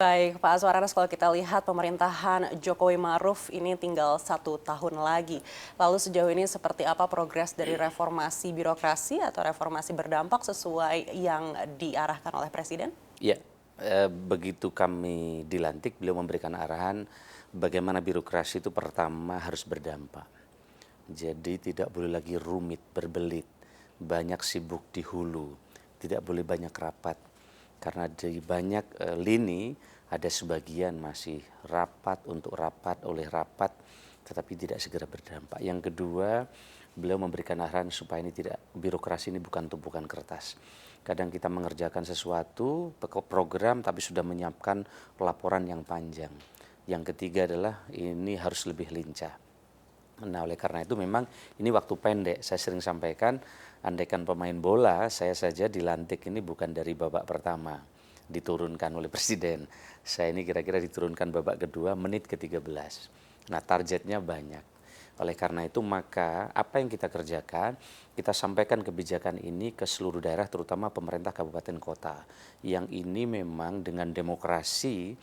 Baik, Pak Azwaranas, kalau kita lihat pemerintahan Jokowi Maruf ini tinggal 1 tahun lagi. Lalu sejauh ini seperti apa progres dari reformasi birokrasi atau reformasi berdampak sesuai yang diarahkan oleh Presiden? Ya, begitu kami dilantik, beliau memberikan arahan bagaimana birokrasi itu pertama harus berdampak. Jadi tidak boleh lagi rumit, berbelit, banyak sibuk di hulu, tidak boleh banyak rapat. Karena di banyak lini ada sebagian masih rapat untuk rapat oleh rapat, tetapi tidak segera berdampak. Yang kedua, beliau memberikan arahan supaya ini tidak, birokrasi ini bukan tumpukan kertas. Kadang kita mengerjakan sesuatu, program, tapi sudah menyiapkan laporan yang panjang. Yang ketiga adalah ini harus lebih lincah. Nah, oleh karena itu memang ini waktu pendek. Saya sering sampaikan, andaikan pemain bola, saya saja dilantik ini bukan dari babak pertama, diturunkan oleh Presiden. Saya ini kira-kira diturunkan babak kedua, menit ke-13. Nah, targetnya banyak. Oleh karena itu maka apa yang kita kerjakan, kita sampaikan kebijakan ini ke seluruh daerah, terutama pemerintah kabupaten kota. Yang ini memang dengan demokrasi,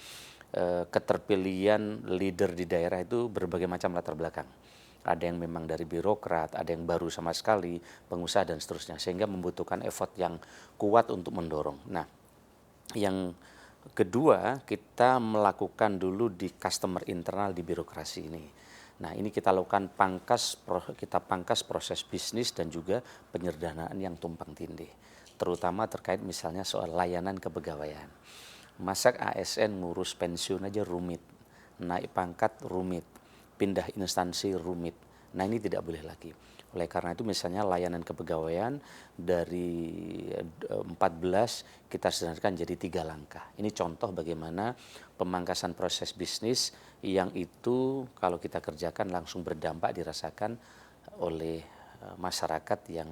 keterpilihan leader di daerah itu berbagai macam latar belakang. Ada yang memang dari birokrat, ada yang baru sama sekali, pengusaha dan seterusnya. Sehingga membutuhkan effort yang kuat untuk mendorong. Nah, yang kedua, kita melakukan dulu di customer internal di birokrasi ini. Nah, ini kita lakukan kita pangkas proses bisnis dan juga penyederhanaan yang tumpang tindih. Terutama terkait misalnya soal layanan kepegawaian. Masa ASN ngurus pensiun aja rumit, naik pangkat rumit, pindah instansi rumit. Nah, ini tidak boleh lagi. Oleh karena itu misalnya layanan kepegawaian dari 14 kita sederhanakan jadi 3 langkah. Ini contoh bagaimana pemangkasan proses bisnis yang itu kalau kita kerjakan langsung berdampak dirasakan oleh masyarakat yang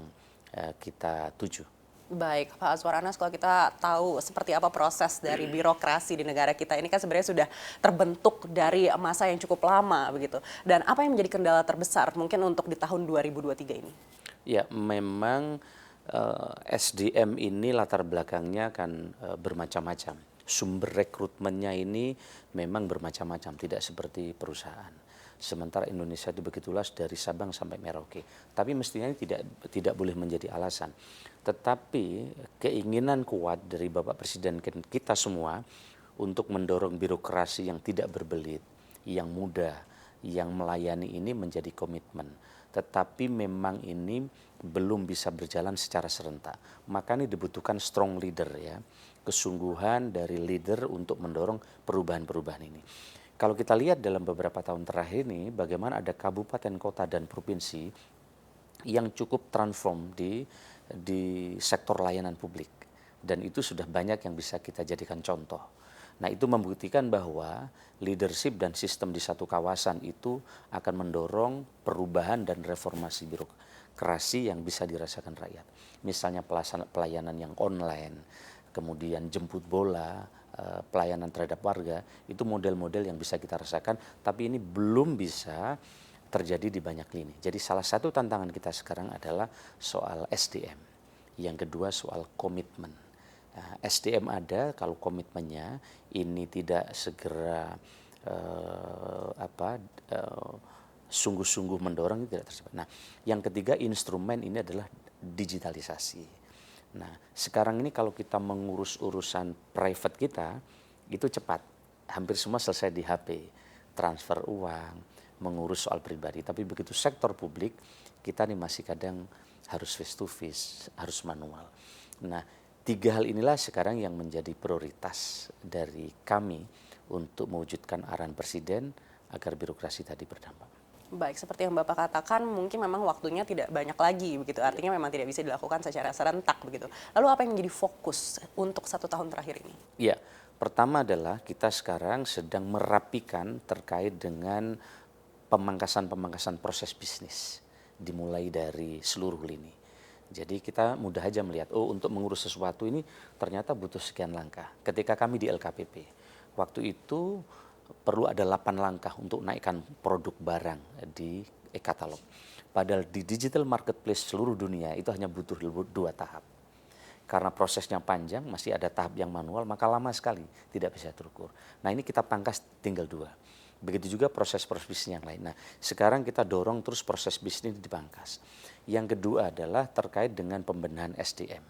kita tuju. Baik, Pak Azwaranas, kalau kita tahu seperti apa proses dari birokrasi di negara kita ini kan sebenarnya sudah terbentuk dari masa yang cukup lama begitu. Dan apa yang menjadi kendala terbesar mungkin untuk di tahun 2023 ini? Ya, memang SDM ini latar belakangnya kan bermacam-macam. Sumber rekrutmennya ini memang bermacam-macam, tidak seperti perusahaan. Sementara Indonesia itu begitu luas dari Sabang sampai Merauke. Tapi mestinya ini tidak boleh menjadi alasan. Tetapi keinginan kuat dari Bapak Presiden kita semua untuk mendorong birokrasi yang tidak berbelit, yang mudah, yang melayani ini menjadi komitmen. Tetapi memang ini belum bisa berjalan secara serentak. Maka ini dibutuhkan strong leader ya, kesungguhan dari leader untuk mendorong perubahan-perubahan ini. Kalau kita lihat dalam beberapa tahun terakhir ini, bagaimana ada kabupaten, kota, dan provinsi yang cukup transform di sektor layanan publik. Dan itu sudah banyak yang bisa kita jadikan contoh. Nah, itu membuktikan bahwa leadership dan sistem di satu kawasan itu akan mendorong perubahan dan reformasi birokrasi yang bisa dirasakan rakyat. Misalnya pelayanan yang online, kemudian jemput bola, pelayanan terhadap warga, itu model-model yang bisa kita rasakan, tapi ini belum bisa terjadi di banyak lini. Jadi salah satu tantangan kita sekarang adalah soal SDM. Yang kedua soal komitmen. Nah, SDM ada, kalau komitmennya ini tidak segera sungguh-sungguh mendorong, itu tidak tercapai. Nah, yang ketiga instrumen ini adalah digitalisasi. Nah, sekarang ini kalau kita mengurus urusan private kita, itu cepat. Hampir semua selesai di HP. Transfer uang, mengurus soal pribadi. Tapi begitu sektor publik, kita nih masih kadang harus face to face, harus manual. Nah, 3 hal inilah sekarang yang menjadi prioritas dari kami untuk mewujudkan arahan Presiden agar birokrasi tadi berdampak. Baik, seperti yang Bapak katakan, mungkin memang waktunya tidak banyak lagi begitu. Artinya memang tidak bisa dilakukan secara serentak begitu. Lalu apa yang menjadi fokus untuk 1 tahun terakhir ini? Ya, pertama adalah kita sekarang sedang merapikan terkait dengan pemangkasan proses bisnis, dimulai dari seluruh lini. Jadi kita mudah aja melihat, oh untuk mengurus sesuatu ini ternyata butuh sekian langkah. Ketika kami di LKPP, waktu itu perlu ada 8 langkah untuk naikkan produk barang di e-katalog. Padahal di digital marketplace seluruh dunia itu hanya butuh 2 tahap. Karena prosesnya panjang, masih ada tahap yang manual, maka lama sekali tidak bisa terukur. Nah ini kita pangkas tinggal 2. Begitu juga proses-proses bisnis yang lain. Nah sekarang kita dorong terus proses bisnis dipangkas. Yang kedua adalah terkait dengan pembenahan SDM.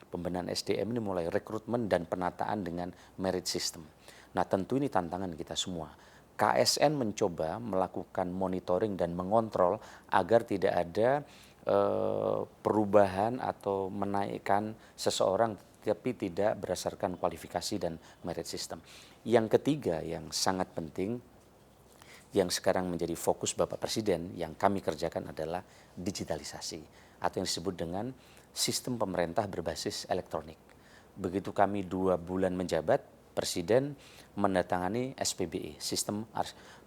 Pembenahan SDM ini mulai rekrutmen dan penataan dengan merit system. Nah tentu ini tantangan kita semua. KSN mencoba melakukan monitoring dan mengontrol agar tidak ada perubahan atau menaikkan seseorang tapi tidak berdasarkan kualifikasi dan merit system. Yang ketiga yang sangat penting yang sekarang menjadi fokus Bapak Presiden yang kami kerjakan adalah digitalisasi atau yang disebut dengan sistem pemerintah berbasis elektronik. Begitu kami 2 bulan menjabat, Presiden menandatangani SPBE, sistem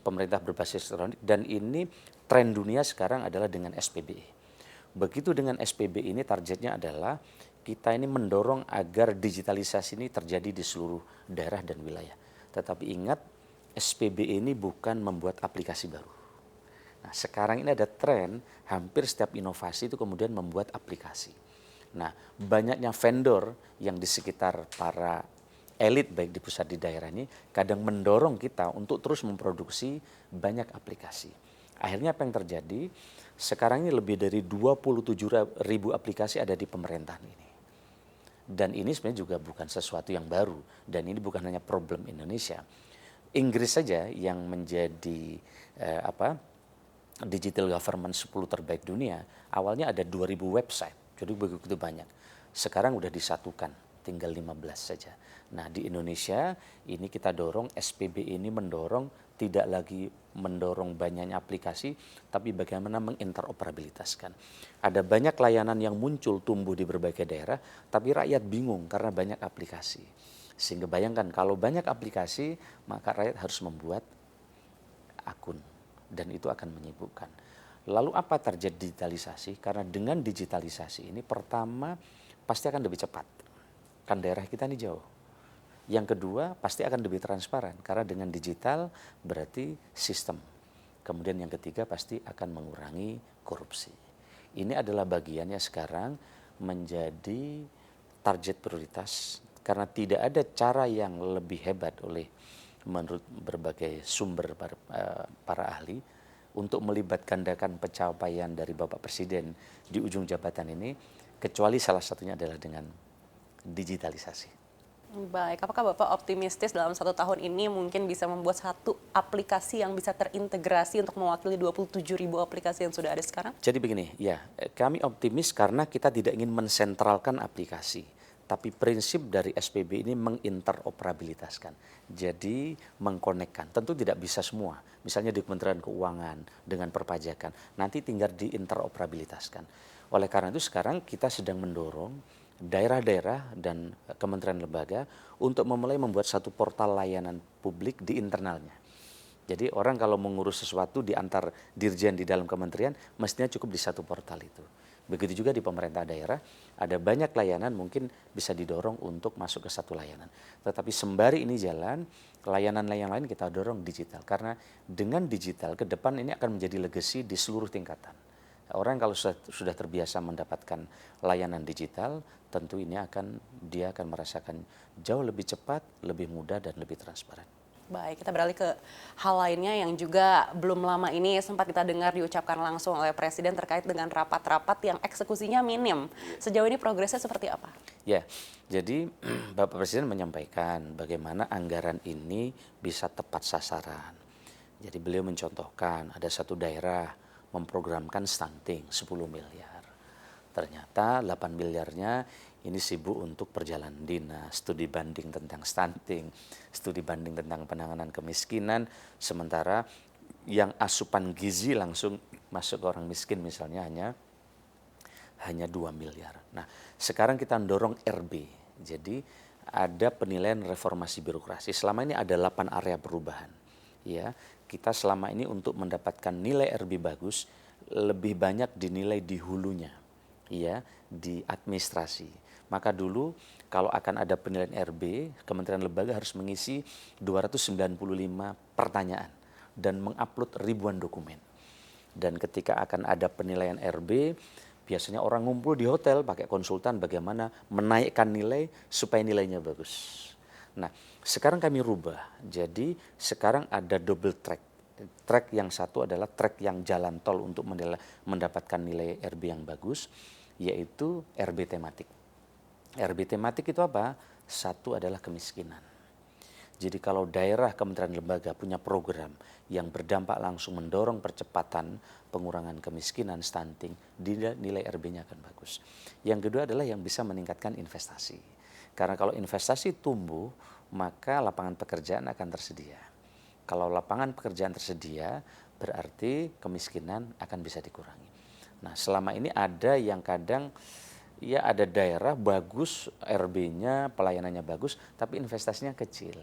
pemerintah berbasis elektronik, dan ini tren dunia sekarang adalah dengan SPBE. Begitu dengan SPBE ini targetnya adalah kita ini mendorong agar digitalisasi ini terjadi di seluruh daerah dan wilayah. Tetapi ingat, SPBE ini bukan membuat aplikasi baru. Nah, sekarang ini ada tren hampir setiap inovasi itu kemudian membuat aplikasi. Nah, banyaknya vendor yang di sekitar para elit baik di pusat di daerah ini kadang mendorong kita untuk terus memproduksi banyak aplikasi. Akhirnya apa yang terjadi? Sekarang ini lebih dari 27.000 aplikasi ada di pemerintahan ini. Dan ini sebenarnya juga bukan sesuatu yang baru dan ini bukan hanya problem Indonesia. Inggris saja yang menjadi digital government 10 terbaik dunia, awalnya ada 2.000 website, jadi begitu banyak. Sekarang udah disatukan, tinggal 15 saja. Nah di Indonesia ini kita dorong, SPB ini mendorong tidak lagi mendorong banyaknya aplikasi, tapi bagaimana menginteroperabilitaskan. Ada banyak layanan yang muncul tumbuh di berbagai daerah, tapi rakyat bingung karena banyak aplikasi. Sehingga bayangkan kalau banyak aplikasi, maka rakyat harus membuat akun. Dan itu akan menyibukkan. Lalu apa target digitalisasi? Karena dengan digitalisasi ini pertama pasti akan lebih cepat. Kan daerah kita ini jauh. Yang kedua pasti akan lebih transparan. Karena dengan digital berarti sistem. Kemudian yang ketiga pasti akan mengurangi korupsi. Ini adalah bagiannya sekarang menjadi target prioritas. Karena tidak ada cara yang lebih hebat menurut berbagai sumber para ahli untuk melibat gandakan pencapaian dari Bapak Presiden di ujung jabatan ini, kecuali salah satunya adalah dengan digitalisasi. Baik, apakah Bapak optimistis dalam 1 tahun ini mungkin bisa membuat satu aplikasi yang bisa terintegrasi untuk mewakili 27.000 aplikasi yang sudah ada sekarang? Jadi begini, ya kami optimis karena kita tidak ingin mensentralkan aplikasi. Tapi prinsip dari SPB ini menginteroperabilitaskan. Jadi mengkonekkan. Tentu tidak bisa semua. Misalnya di Kementerian Keuangan dengan perpajakan. Nanti tinggal diinteroperabilitaskan. Oleh karena itu sekarang kita sedang mendorong daerah-daerah dan kementerian lembaga untuk memulai membuat satu portal layanan publik di internalnya. Jadi orang kalau mengurus sesuatu di antar dirjen di dalam kementerian, mestinya cukup di satu portal itu. Begitu juga di pemerintah daerah, ada banyak layanan mungkin bisa didorong untuk masuk ke satu layanan. Tetapi sembari ini jalan, layanan-layanan lain kita dorong digital. Karena dengan digital ke depan ini akan menjadi legacy di seluruh tingkatan. Orang kalau sudah terbiasa mendapatkan layanan digital, tentu ini dia akan merasakan jauh lebih cepat, lebih mudah, dan lebih transparan. Baik, kita beralih ke hal lainnya yang juga belum lama ini sempat kita dengar diucapkan langsung oleh Presiden terkait dengan rapat-rapat yang eksekusinya minim. Sejauh ini progresnya seperti apa? Ya, jadi Bapak Presiden menyampaikan bagaimana anggaran ini bisa tepat sasaran. Jadi beliau mencontohkan ada satu daerah memprogramkan stunting 10 miliar. Ternyata 8 miliarnya ini sibuk untuk perjalanan dinas, studi banding tentang stunting, studi banding tentang penanganan kemiskinan, sementara yang asupan gizi langsung masuk ke orang miskin misalnya hanya 2 miliar. Nah, sekarang kita mendorong RB. Jadi ada penilaian reformasi birokrasi. Selama ini ada 8 area perubahan. Ya, kita selama ini untuk mendapatkan nilai RB bagus lebih banyak dinilai di hulunya. Ya, di administrasi. Maka dulu kalau akan ada penilaian RB, Kementerian Lembaga harus mengisi 295 pertanyaan dan mengupload ribuan dokumen. Dan ketika akan ada penilaian RB, biasanya orang ngumpul di hotel pakai konsultan bagaimana menaikkan nilai supaya nilainya bagus. Nah, sekarang kami rubah. Jadi sekarang ada double track. Track yang satu adalah track yang jalan tol untuk mendapatkan nilai RB yang bagus, yaitu RB tematik. RB tematik itu apa? Satu adalah kemiskinan. Jadi kalau daerah, kementerian, lembaga punya program yang berdampak langsung mendorong percepatan pengurangan kemiskinan, stunting, nilai RB-nya akan bagus. Yang kedua adalah yang bisa meningkatkan investasi. Karena kalau investasi tumbuh, maka lapangan pekerjaan akan tersedia. Kalau lapangan pekerjaan tersedia, berarti kemiskinan akan bisa dikurangi. Nah, selama ini ada yang kadang ya ada daerah bagus RB-nya, pelayanannya bagus, tapi investasinya kecil.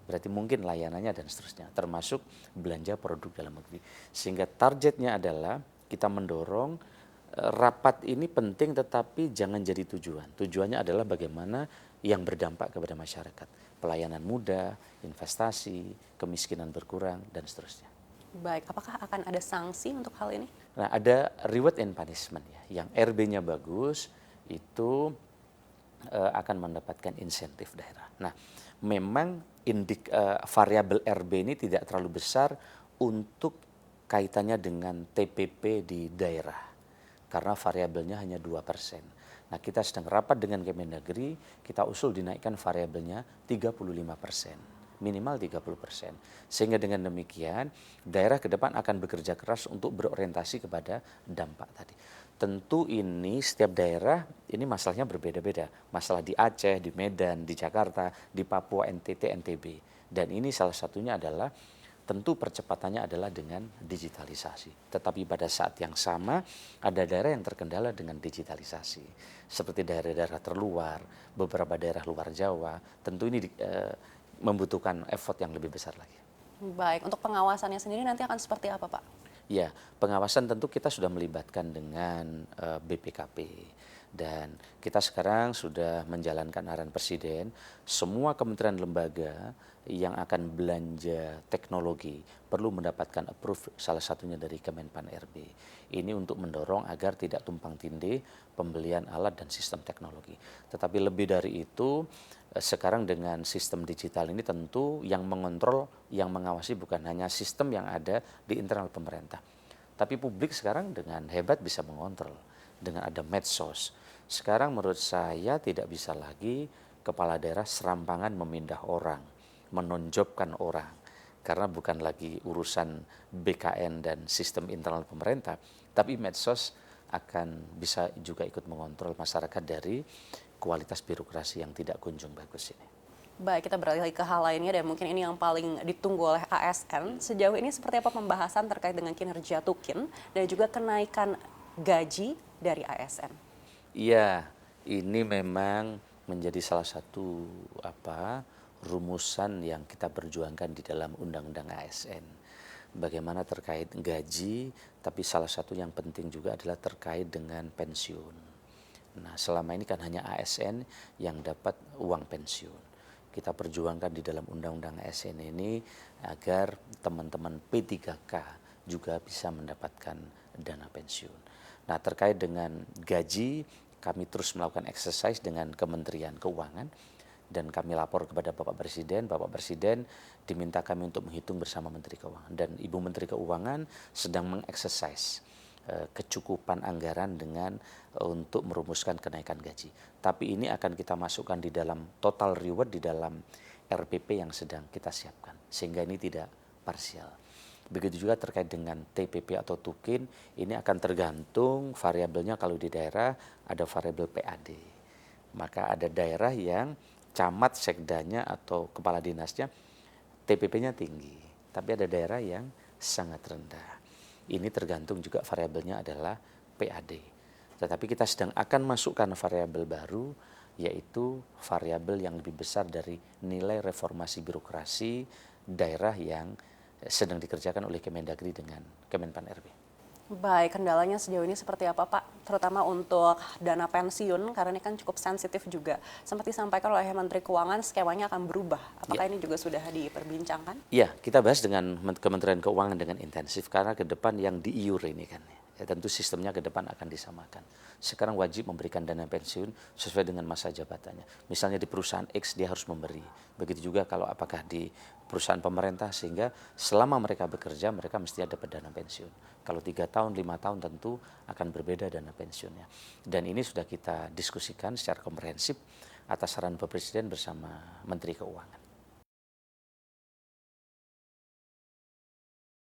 Berarti mungkin layanannya dan seterusnya, termasuk belanja produk dalam negeri. Sehingga targetnya adalah kita mendorong rapat ini penting tetapi jangan jadi tujuan. Tujuannya adalah bagaimana yang berdampak kepada masyarakat. Pelayanan mudah, investasi, kemiskinan berkurang, dan seterusnya. Baik, apakah akan ada sanksi untuk hal ini? Nah, ada reward and punishment ya. Yang RB-nya bagus itu akan mendapatkan insentif daerah. Nah, memang variabel RB ini tidak terlalu besar untuk kaitannya dengan TPP di daerah, karena variabelnya hanya 2%. Nah, kita sedang rapat dengan Kemendagri, kita usul dinaikkan variabelnya 35%, minimal 30%. Sehingga dengan demikian, daerah ke depan akan bekerja keras untuk berorientasi kepada dampak tadi. Tentu ini setiap daerah ini masalahnya berbeda-beda. Masalah di Aceh, di Medan, di Jakarta, di Papua, NTT, NTB. Dan ini salah satunya adalah tentu percepatannya adalah dengan digitalisasi. Tetapi pada saat yang sama ada daerah yang terkendala dengan digitalisasi. Seperti daerah-daerah terluar, beberapa daerah luar Jawa, tentu ini membutuhkan effort yang lebih besar lagi. Baik, untuk pengawasannya sendiri nanti akan seperti apa, Pak? Ya, pengawasan tentu kita sudah melibatkan dengan BPKP dan kita sekarang sudah menjalankan arahan Presiden, semua kementerian lembaga yang akan belanja teknologi perlu mendapatkan approve salah satunya dari Kemenpan RB. Ini untuk mendorong agar tidak tumpang tindih pembelian alat dan sistem teknologi. Tetapi lebih dari itu, sekarang dengan sistem digital ini tentu yang mengontrol, yang mengawasi bukan hanya sistem yang ada di internal pemerintah. Tapi publik sekarang dengan hebat bisa mengontrol dengan ada medsos. Sekarang menurut saya tidak bisa lagi kepala daerah serampangan memindah orang, menonjobkan orang. Karena bukan lagi urusan BKN dan sistem internal pemerintah, tapi medsos akan bisa juga ikut mengontrol masyarakat dari kualitas birokrasi yang tidak kunjung bagus ini. Baik, kita beralih ke hal lainnya dan mungkin ini yang paling ditunggu oleh ASN. Sejauh ini seperti apa pembahasan terkait dengan kinerja Tukin dan juga kenaikan gaji dari ASN? Iya, ini memang menjadi salah satu rumusan yang kita perjuangkan di dalam Undang-Undang ASN. Bagaimana terkait gaji, tapi salah satu yang penting juga adalah terkait dengan pensiun. Nah, selama ini kan hanya ASN yang dapat uang pensiun. Kita perjuangkan di dalam Undang-Undang ASN ini agar teman-teman P3K juga bisa mendapatkan dana pensiun. Nah, terkait dengan gaji, kami terus melakukan exercise dengan Kementerian Keuangan dan kami lapor kepada Bapak Presiden. Bapak Presiden diminta kami untuk menghitung bersama Menteri Keuangan dan Ibu Menteri Keuangan sedang mengexercise kecukupan anggaran dengan untuk merumuskan kenaikan gaji. Tapi ini akan kita masukkan di dalam total reward di dalam RPP yang sedang kita siapkan. Sehingga ini tidak parsial. Begitu juga terkait dengan TPP atau Tukin, ini akan tergantung variabelnya. Kalau di daerah ada variabel PAD. Maka ada daerah yang camat sekdanya atau kepala dinasnya TPP-nya tinggi. Tapi ada daerah yang sangat rendah. Ini tergantung juga variabelnya adalah PAD. Tetapi kita sedang akan masukkan variabel baru, yaitu variabel yang lebih besar dari nilai reformasi birokrasi daerah yang sedang dikerjakan oleh Kemendagri dengan Kemenpan RB. Baik, kendalanya sejauh ini seperti apa, Pak? terutama untuk dana pensiun, karena ini kan cukup sensitif juga. Sempat disampaikan oleh Menteri Keuangan skemanya akan berubah. Apakah ini juga sudah diperbincangkan? Ya, kita bahas dengan Kementerian Keuangan dengan intensif karena ke depan yang di IUR ini kan. Ya, tentu sistemnya ke depan akan disamakan. Sekarang wajib memberikan dana pensiun sesuai dengan masa jabatannya. Misalnya di perusahaan X dia harus memberi. Begitu juga kalau apakah di perusahaan pemerintah sehingga selama mereka bekerja mereka mesti ada dana pensiun. Kalau 3 tahun, 5 tahun tentu akan berbeda dana pensiunnya. Dan ini sudah kita diskusikan secara komprehensif atas saran Pak Presiden bersama Menteri Keuangan.